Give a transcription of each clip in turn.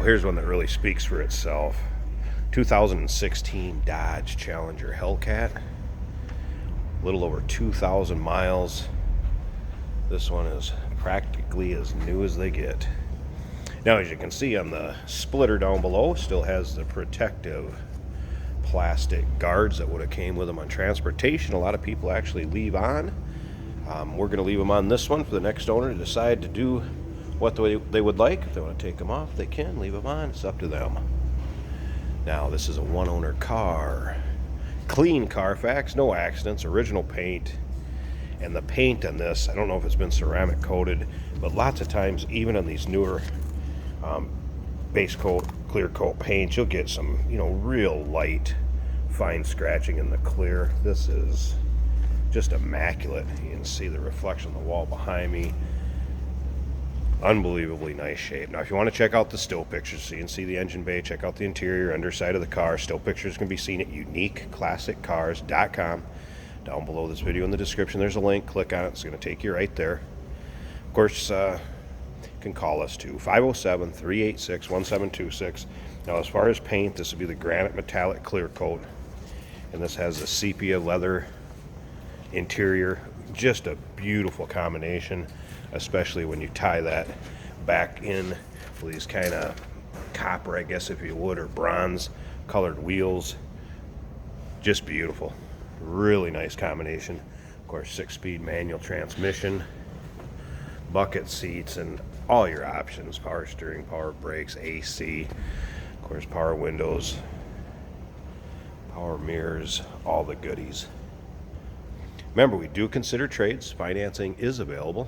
here's one that really speaks for itself. 2016 Dodge Challenger Hellcat. A little over 2,000 miles. This one is practically as new as they get. Now, as you can see on the splitter down below, still has the protective plastic guards that would have came with them on transportation. A lot of people actually leave on. We're going to leave them on this one for the next owner to decide to do what they would like. If they want to take them off, they can leave them on. It's up to them. Now, this is a one-owner car. Clean Carfax, no accidents, original paint. And the paint on this, I don't know if it's been ceramic coated, but lots of times, even on these newer base coat, clear coat paints, you'll get some, real light, fine scratching in the clear. This is just immaculate. You can see the reflection on the wall behind me. Unbelievably nice shape. Now, if you want to check out the still pictures so you can see the engine bay, check out the interior, underside of the car. Still pictures can be seen at uniqueclassiccars.com. Down below this video in the description, there's a link. Click on it. It's going to take you right there. Of course, you can call us to 507-386-1726. Now, as far as paint, this would be the granite metallic clear coat. And this has a sepia leather interior. Just a beautiful combination, especially when you tie that back in with these kind of copper, I guess if you would, or bronze colored wheels. Just beautiful. Really nice combination. Of course, 6-speed manual transmission, bucket seats, and all your options: power steering, power brakes, AC, of course, power windows, power mirrors, all the goodies. Remember, we do consider trades. Financing is available.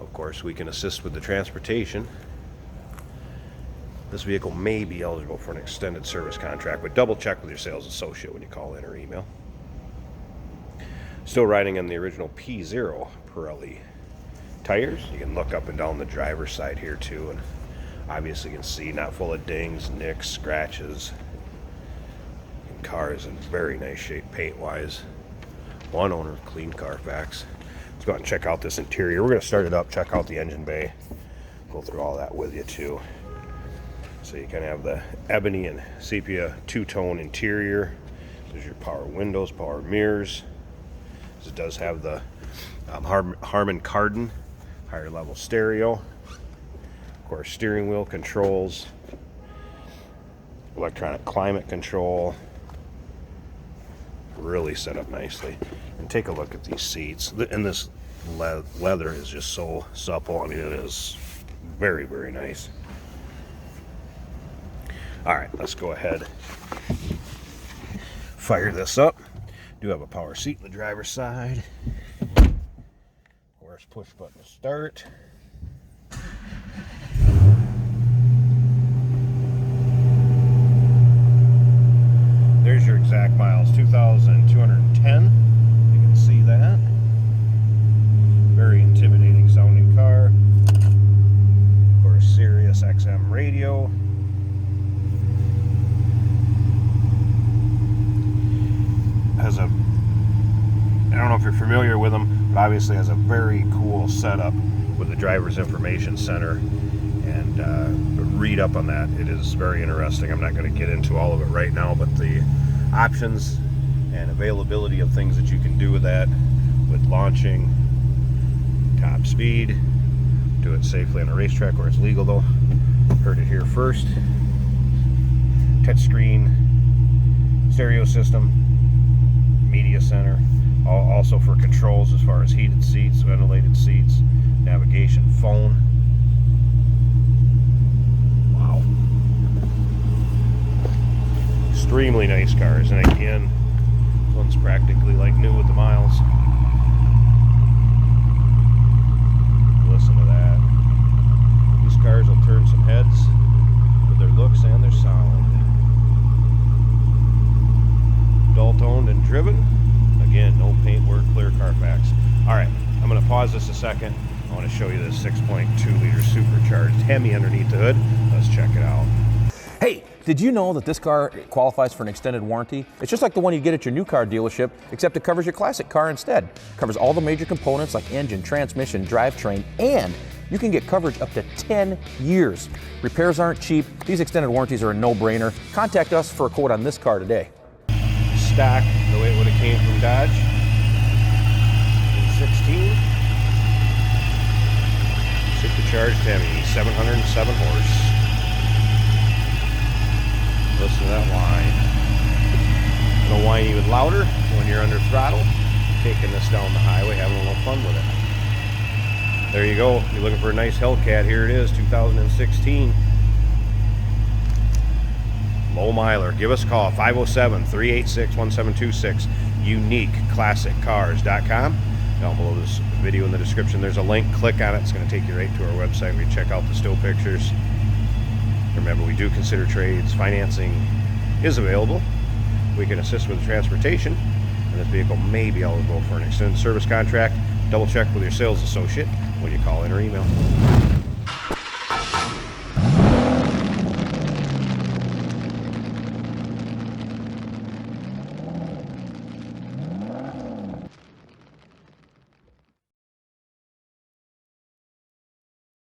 Of course, we can assist with the transportation. This vehicle may be eligible for an extended service contract, but double check with your sales associate when you call in or email. Still riding on the original P0 Pirelli tires. You can look up and down the driver's side here too, and obviously you can see not full of dings, nicks, scratches. The car is in very nice shape paint-wise. One owner, clean Carfax. Let's go out and check out this interior. We're going to start it up, check out the engine bay, go through all that with you too. So you kind of have the ebony and sepia two-tone interior. There's your power windows, power mirrors. It does have the Harman Kardon higher level stereo. Of course, steering wheel controls, electronic climate control. Really set up nicely. And take a look at these seats. And this leather is just so supple. I mean, it is very, very nice. All right, let's go ahead, fire this up. Do have a power seat in the driver's side. Of course, push button to start. There's your exact miles, 2,210. You can see that. Very intimidating sounding car. Of course, Sirius XM radio. Has a, I don't know if you're familiar with them, but obviously has a very cool setup with the driver's information center, and read up on that. It is very interesting. I'm not going to get into all of it right now, but the options and availability of things that you can do with that, with launching, top speed, do it safely on a racetrack where it's legal though. Heard it here first. Touchscreen stereo system, media center, also for controls as far as heated seats, ventilated seats, navigation, phone. Wow. Extremely nice cars, and again, this one's practically like new with the miles. Listen to that. These cars will turn some heads with their looks and their sound. Adult owned and driven. Again, no paintwork, clear Carfax. All right, I'm going to pause this a second. I want to show you this 6.2 liter supercharged Hemi underneath the hood. Let's check it out. Hey, did you know that this car qualifies for an extended warranty? It's just like the one you get at your new car dealership, except it covers your classic car instead. It covers all the major components like engine, transmission, drivetrain, and you can get coverage up to 10 years. Repairs aren't cheap. These extended warranties are a no-brainer. Contact us for a quote on this car today. Stock the way it would have came from Dodge in 16. Supercharged Hemi, 707 horse. Listen to that whine. It'll whine even louder when you're under throttle, taking this down the highway, having a little fun with it. There you go. If you're looking for a nice Hellcat, here it is, 2016. Low miler. Give us a call, 507-386-1726. UniqueClassicCars.com. Down below this video in the description, there's a link. Click on it. It's going to take you right to our website where you check out the still pictures. Remember, we do consider trades. Financing is available. We can assist with the transportation, and this vehicle may be eligible for an extended service contract. Double check with your sales associate when you call in or email.